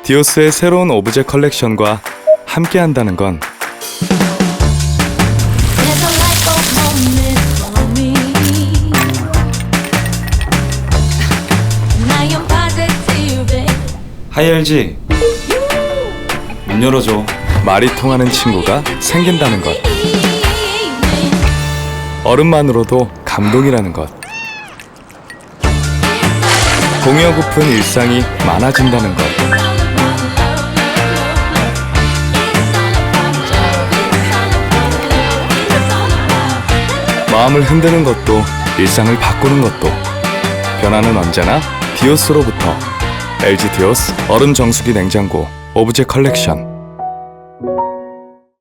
디오스의 새로운 오브제 컬렉션과 함께 한다는 건 There's a light bulb moment for me. I am positive. 하이엘지, 문 열어줘. 말이 통하는 친구가 생긴다는 것. 어른만으로도 감동이라는 것. 공허고픈 일상이 많아진다는 것. 마음을 흔드는 것도 일상을 바꾸는 것도 변화는 언제나 디오스로부터. LG 디오스 얼음 정수기 냉장고 오브제 컬렉션.